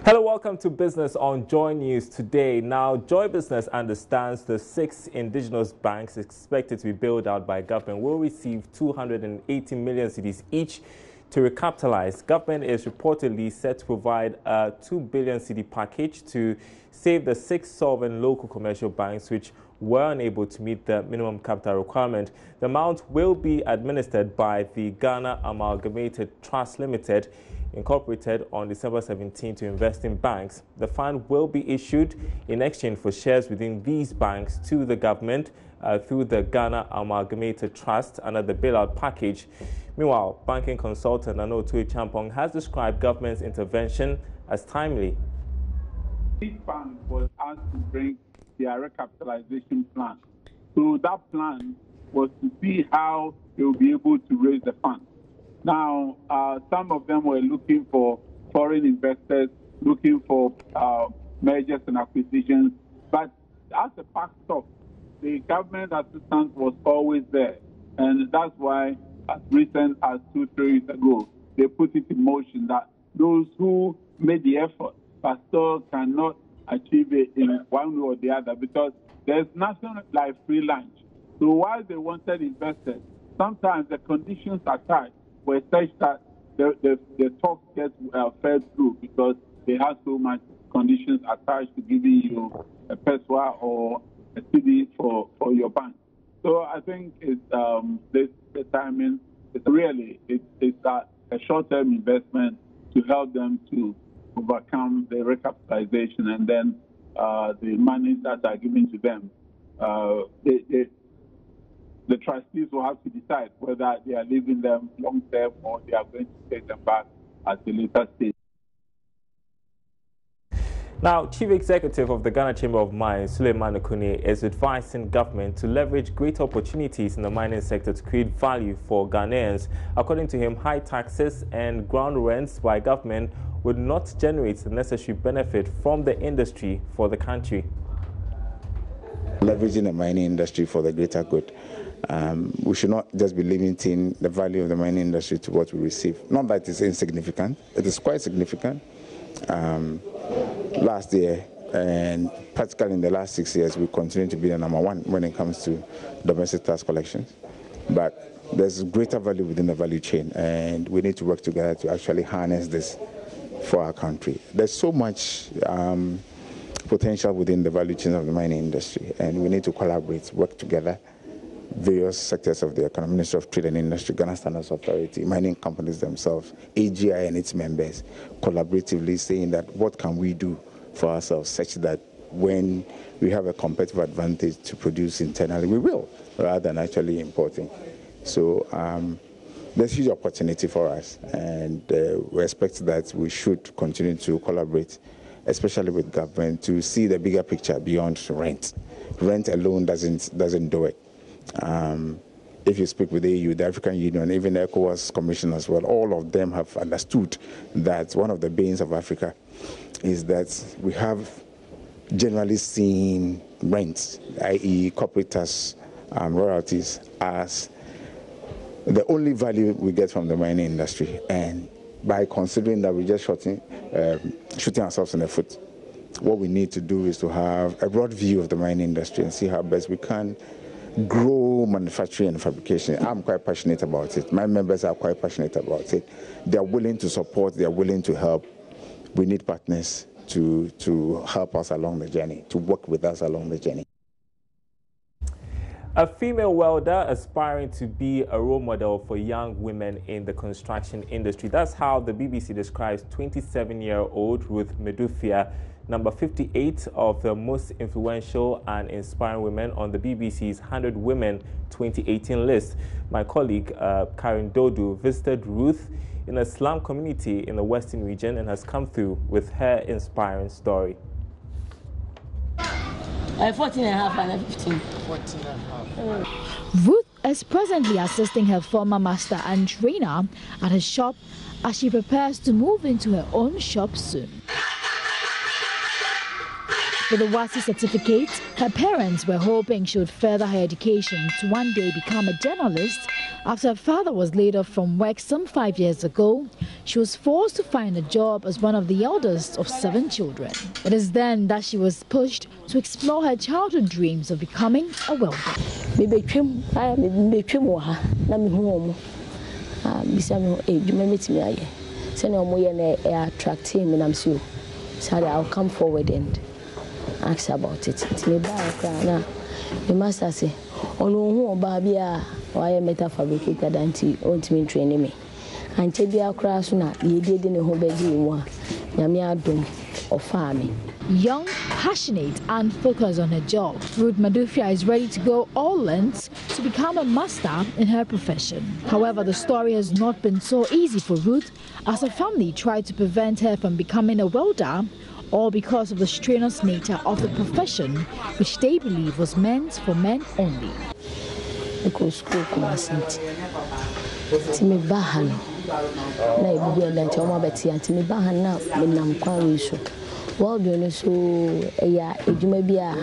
Hello, welcome to Business on Joy News today. Now, Joy Business understands the 6 indigenous banks expected to be bailed out by government will receive 280 million cedis each to recapitalize. Government is reportedly set to provide a 2 billion cedi package to save the 6 sovereign local commercial banks which were unable to meet the minimum capital requirement. The amount will be administered by the Ghana Amalgamated Trust Limited, incorporated on December 17 to invest in banks. The fund will be issued in exchange for shares within these banks to the government through the Ghana Amalgamated Trust under the bailout package. Meanwhile, banking consultant Anotui Champong has described government's intervention as timely. This fund was asked to bring their recapitalization plan. So that plan was to see how they will be able to raise the fund. Now, some of them were looking for foreign investors, looking for mergers and acquisitions. But as a backstop, the government assistance was always there. And that's why, as recent as 2-3 years ago, they put it in motion that those who made the effort but still cannot achieve it in one way or the other, because there's nothing like free lunch. So while they wanted investors, sometimes the conditions attached were such that the talks get fed through because they have so much conditions attached to giving you a PESWA or a CD for your bank. So I think it's the timing is really it's a short-term investment to help them to overcome the recapitalization, and then the money that are given to them. The trustees will have to decide whether they are leaving them long-term or they are going to take them back at a later stage. Now, Chief Executive of the Ghana Chamber of Mines, Suleiman Okune, is advising government to leverage great opportunities in the mining sector to create value for Ghanaians. According to him, high taxes and ground rents by government would not generate the necessary benefit from the industry for the country. Leveraging the mining industry for the greater good. We should not just be limiting the value of the mining industry to what we receive. Not that it's insignificant, it is quite significant. Last year and practically in the last 6 years, we continue to be the #1 when it comes to domestic tax collections. But there's greater value within the value chain, and we need to work together to actually harness this for our country. There's so much potential within the value chain of the mining industry, and we need to collaborate, work together. Various sectors of the economy, Ministry of Trade and Industry, Ghana Standards Authority, mining companies themselves, AGI and its members, collaboratively saying that what can we do for ourselves such that when we have a competitive advantage to produce internally, we will, rather than actually importing. So there's huge opportunity for us, and we expect that we should continue to collaborate, especially with government, to see the bigger picture beyond rent. Rent alone doesn't do it. If you speak with the EU, the African Union, even the ECOWAS Commission as well, all of them have understood that one of the banes of Africa is that we have generally seen rents, i.e. corporate tax, royalties, as the only value we get from the mining industry. And by considering that we're just shooting ourselves in the foot, what we need to do is to have a broad view of the mining industry and see how best we can grow manufacturing and fabrication. I'm quite passionate about it. My members are quite passionate about it. They are willing to support, they are willing to help. We need partners to help us along the journey, to work with us along the journey. A female welder aspiring to be a role model for young women in the construction industry. That's how the BBC describes 27-year-old Ruth Medufia, number 58 of the most influential and inspiring women on the BBC's 100 Women 2018 list. My colleague Karen Dodu visited Ruth in a slum community in the Western region and has come through with her inspiring story. 14 and a half and 15. 14 and a half. Ruth is presently assisting her former master and trainer at her shop as she prepares to move into her own shop soon. With a WASI certificate, her parents were hoping she would further her education to one day become a journalist. After her father was laid off from work some 5 years ago, she was forced to find a job as one of the eldest of 7 children. It is then that she was pushed to explore her childhood dreams of becoming a welder. So I'll come forward and ask about it. It's me now. The master say, "Oh no, Babia, why a metafabricated auntie won't mean training me." And Tebia crash na ye did in a home bedroom, Yamia dum or farming. Young, passionate, and focused on her job, Ruth Madufia is ready to go all lengths to become a master in her profession. However, the story has not been so easy for Ruth, as her family tried to prevent her from becoming a welder, all because of the strenuous nature of the profession, which they believe was meant for men only. Because school wasn't. Timmy Bahan, Naibu and Toma Betty and Timmy Bahan now, Minam Quariso. Well, you so you may be a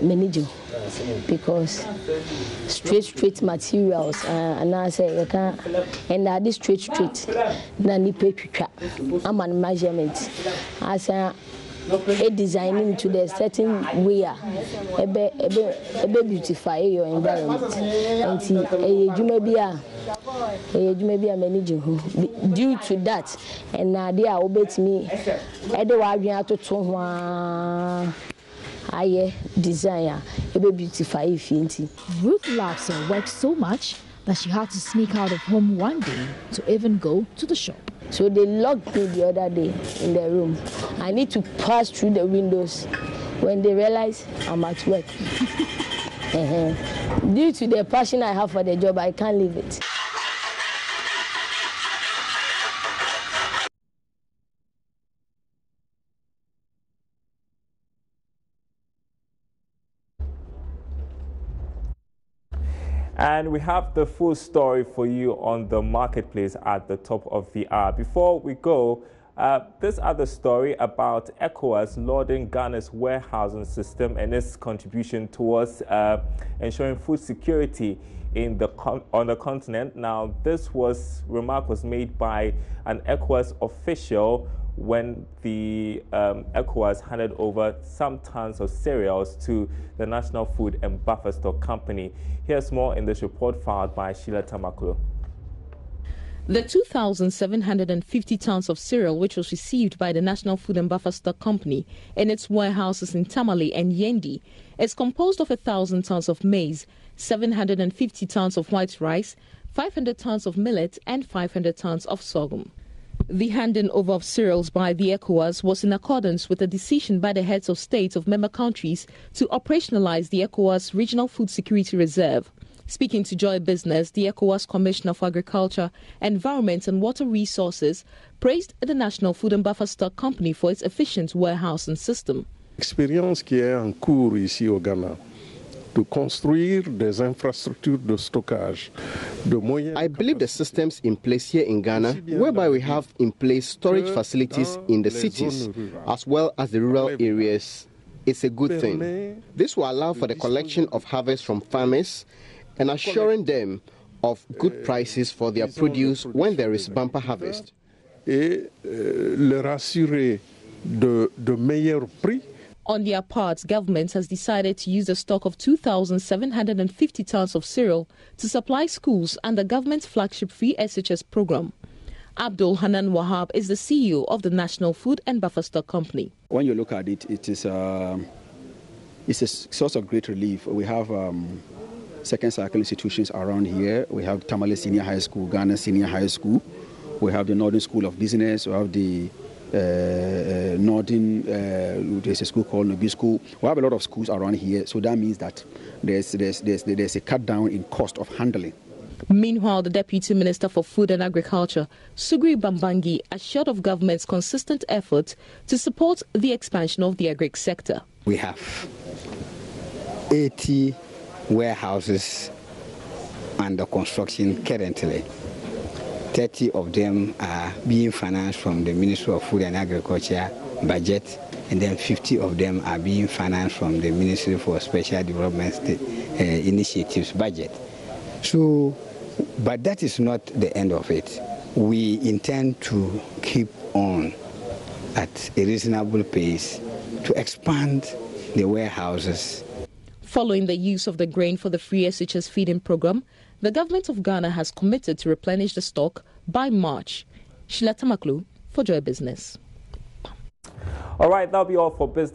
manager because straight materials, and I say you can't, and that is straight, then the paper, I'm on measurement. I say a designing to the certain way, a beautify your environment, and you may be a manager due to that, and now they are obeyed me. I desire a beautify finty. Ruth loves her work so much that she had to sneak out of home one day to even go to the shop. So they locked me the other day in the room. I need to pass through the windows. When they realize I'm at work. Due to the passion I have for the job, I can't leave it. And we have the full story for you on the marketplace at the top of the hour. Before we go, this other story about ECOWAS lauding Ghana's warehousing system and its contribution towards ensuring food security in on the continent. Now, this remark was made by an ECOWAS official when the ECOWAS handed over some tons of cereals to the National Food and Buffer Stock Company. Here's more in this report filed by Sheila Tamaklo. The 2,750 tons of cereal which was received by the National Food and Buffer Stock Company in its warehouses in Tamale and Yendi is composed of 1,000 tons of maize, 750 tons of white rice, 500 tons of millet and 500 tons of sorghum. The handing over of cereals by the ECOWAS was in accordance with a decision by the heads of state of member countries to operationalize the ECOWAS Regional Food Security Reserve. Speaking to Joy Business, the ECOWAS Commissioner for Agriculture, Environment and Water Resources praised the National Food and Buffer Stock Company for its efficient warehousing system. L'expérience qui est en cours ici au Ghana, de construire des infrastructures de stockage de moyens. I believe the systems in place here in Ghana, whereby we have in place storage facilities in the cities as well as the rural areas, is a good thing. This will allow for the collection of harvest from farmers and assuring them of good prices for their produce when there is bumper harvest. Et leur assurer de meilleurs prix. On their part, government has decided to use a stock of 2,750 tons of cereal to supply schools under government's flagship free SHS program. Abdul Hanan Wahab is the CEO of the National Food and Buffer Stock Company. When you look at it, it's a source of great relief. We have second cycle institutions around here. We have Tamale Senior High School, Ghana Senior High School. We have the Northern School of Business. We have the Northern, there's a school called Nobi School. We have a lot of schools around here, so that means that there's a cut down in cost of handling. Meanwhile, the Deputy Minister for Food and Agriculture, Sugri Bambangi, assured of government's consistent effort to support the expansion of the agri sector. We have 80 warehouses under construction currently. 30 of them are being financed from the Ministry of Food and Agriculture budget, and then 50 of them are being financed from the Ministry for Special Development Initiatives budget. So, but that is not the end of it. We intend to keep on at a reasonable pace to expand the warehouses. Following the use of the grain for the free SHS feeding program, the government of Ghana has committed to replenish the stock by March. Sheila Tamaklu for Joy Business. All right, that'll be all for business.